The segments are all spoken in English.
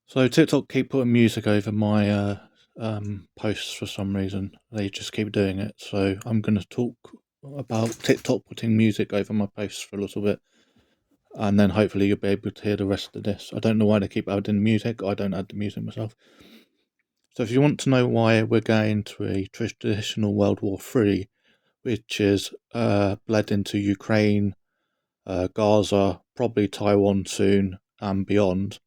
So TikTok keep putting music over my posts for some reason. They just keep doing it. So I'm going to talk about TikTok putting music over my posts for a little bit, and then hopefully you'll be able to hear the rest of this. I don't know why they keep adding music. I don't add the music myself. So if you want to know why we're going to a traditional World War III, which is bled into Ukraine, Gaza, probably Taiwan soon, and beyond,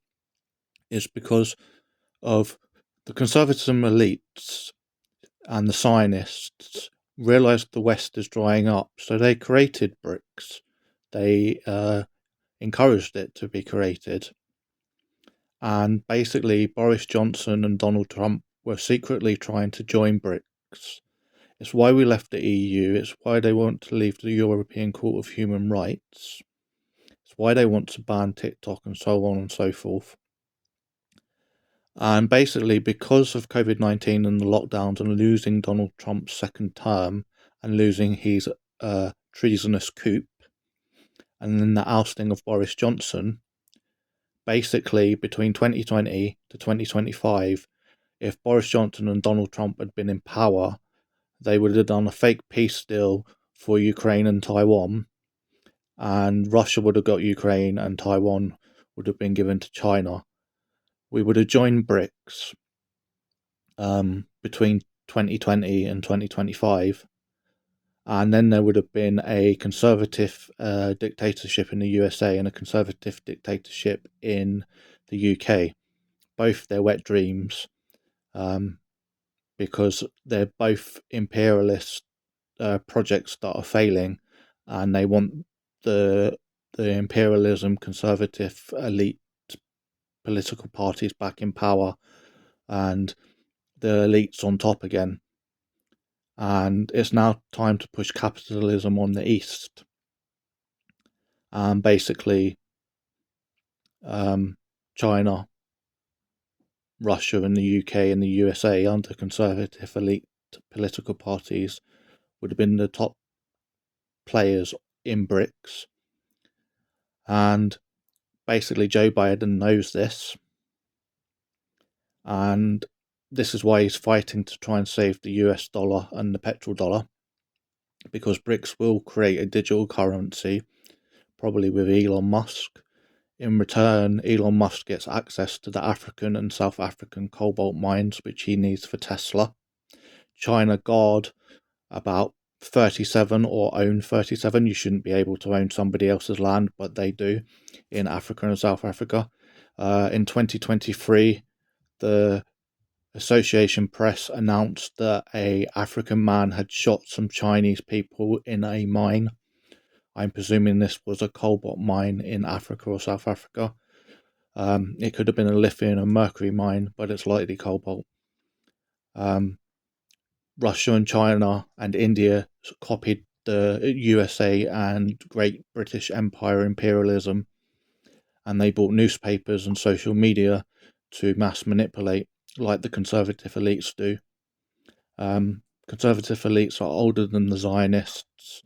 is because of the conservatism elites and the Zionists realized the West is drying up, so they created BRICS. They encouraged it to be created. And basically, Boris Johnson and Donald Trump were secretly trying to join BRICS. It's why we left the EU. It's why they want to leave the European Court of Human Rights. It's why they want to ban TikTok and so on and so forth. And basically, because of COVID-19 and the lockdowns and losing Donald Trump's second term and losing his treasonous coup, and then the ousting of Boris Johnson, basically between 2020 to 2025, if Boris Johnson and Donald Trump had been in power, they would have done a fake peace deal for Ukraine and Taiwan, and Russia would have got Ukraine and Taiwan would have been given to China. We would have joined BRICS between 2020 and 2025, and then there would have been a conservative dictatorship in the USA and a conservative dictatorship in the UK. Both their wet dreams, because they're both imperialist projects that are failing, and they want the imperialism conservative elite political parties back in power and the elites on top again. And it's now time to push capitalism on the East. And basically, China, Russia, and the UK and the USA under conservative elite political parties would have been the top players in BRICS. And basically, Joe Biden knows this. And this is why he's fighting to try and save the US dollar and the petrodollar, because BRICS will create a digital currency, probably with Elon Musk. In return, Elon Musk gets access to the African and South African cobalt mines, which he needs for Tesla. China guard about 37 or own 37. You shouldn't be able to own somebody else's land, but they do in Africa and South Africa. In 2023, the Association Press announced that a African man had shot some Chinese people in a mine. I'm presuming this was a cobalt mine in Africa or South Africa. It could have been a lithium and mercury mine, but it's likely cobalt. Russia and China and India copied the USA and Great British Empire imperialism, and they bought newspapers and social media to mass manipulate, like the conservative elites do. Conservative elites are older than the Zionists.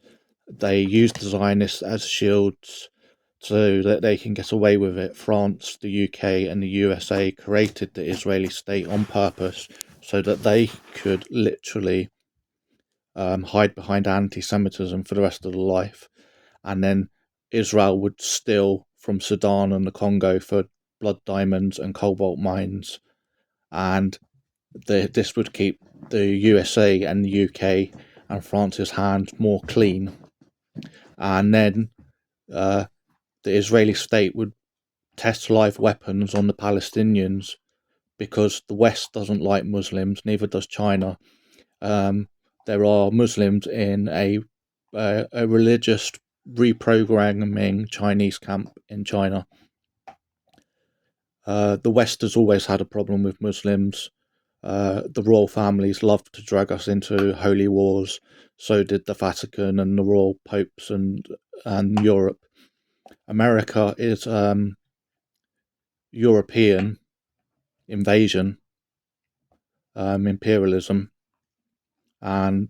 They use the Zionists as shields so that they can get away with it. France, the UK, and the USA created the Israeli state on purpose so that they could literally hide behind anti-Semitism for the rest of their life. And then Israel would steal from Sudan and the Congo for blood diamonds and cobalt mines. And this would keep the USA and the UK and France's hands more clean. And then the Israeli state would test live weapons on the Palestinians because the West doesn't like Muslims, neither does China. There are Muslims in a religious reprogramming Chinese camp in China. The West has always had a problem with Muslims. The royal families love to drag us into holy wars. So did the Vatican and the royal popes and Europe. America is European invasion, imperialism, and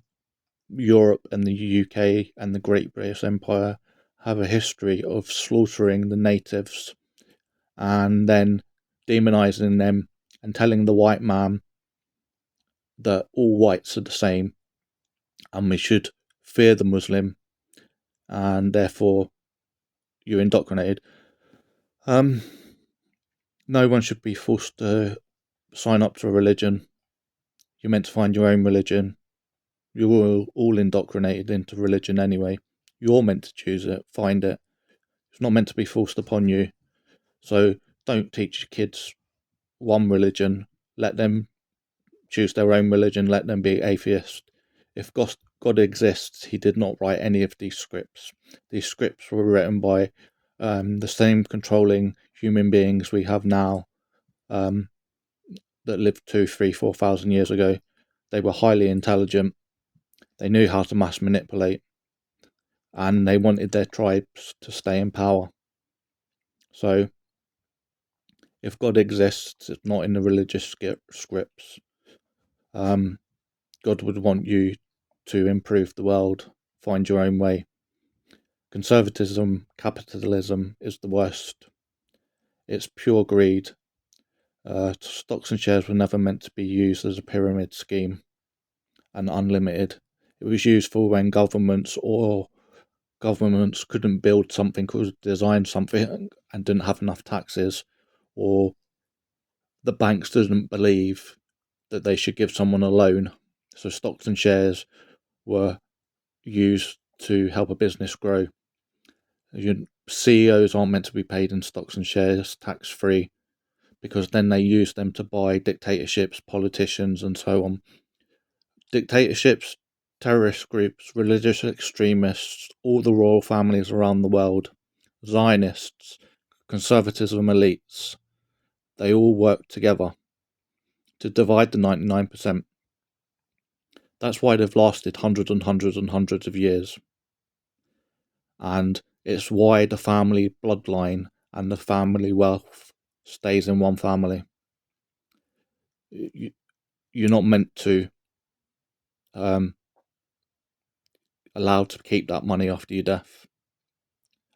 Europe and the UK and the Great British Empire have a history of slaughtering the natives and then demonizing them and telling the white man that all whites are the same and we should fear the Muslim and therefore you're indoctrinated. No one should be forced to sign up to a religion. You're meant to find your own religion. You're all indoctrinated into religion anyway. You're meant to choose it, find it. It's not meant to be forced upon you. So don't teach your kids one religion. Let them choose their own religion. Let them be atheists. If God exists, he did not write any of these scripts. These scripts were written by the same controlling human beings we have now, that lived 2, 3, 4,000 years ago. They were highly intelligent. They knew how to mass manipulate, and they wanted their tribes to stay in power. So, if God exists, it's not in the religious scripts. God would want you to improve the world, find your own way. Conservatism, capitalism is the worst. It's pure greed. Stocks and shares were never meant to be used as a pyramid scheme and unlimited. It was useful when governments couldn't build something, could design something and didn't have enough taxes, or the banks didn't believe that they should give someone a loan. So stocks and shares were used to help a business grow. CEOs aren't meant to be paid in stocks and shares tax-free, because then they use them to buy dictatorships, politicians, and so on. Dictatorships, terrorist groups, religious extremists, all the royal families around the world, Zionists, conservatism elites, they all work together to divide the 99%. That's why they've lasted hundreds and hundreds and hundreds of years. And it's why the family bloodline and the family wealth stays in one family. You're not meant to allowed to keep that money after your death.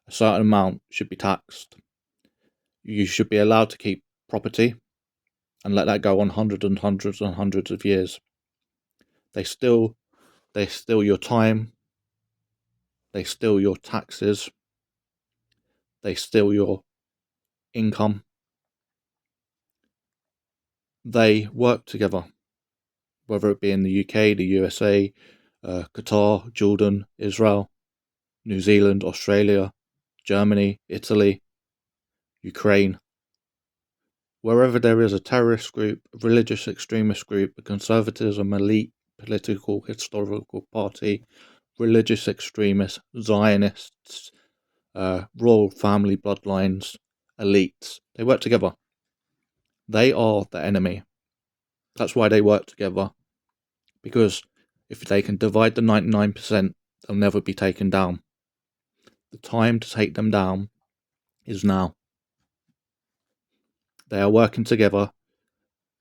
A certain amount should be taxed. You should be allowed to keep property and let that go on hundreds and hundreds and hundreds of years. They steal your time, they steal your taxes, they steal your income. They work together, whether it be in the UK, the USA, Qatar, Jordan, Israel, New Zealand, Australia, Germany, Italy, Ukraine. Wherever there is a terrorist group, a religious extremist group, a conservatism elite, political, historical party, religious extremists, Zionists, royal family bloodlines, elites, they work together. They are the enemy. That's why they work together. Because if they can divide the 99%, they'll never be taken down. The time to take them down is now. They are working together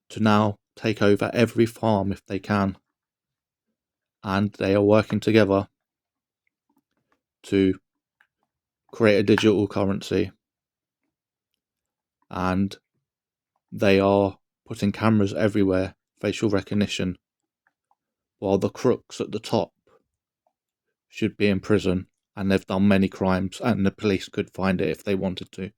to now take over every farm if they can. And they are working together to create a digital currency. And they are putting cameras everywhere, facial recognition, while the crooks at the top should be in prison, and they've done many crimes, and the police could find it if they wanted to.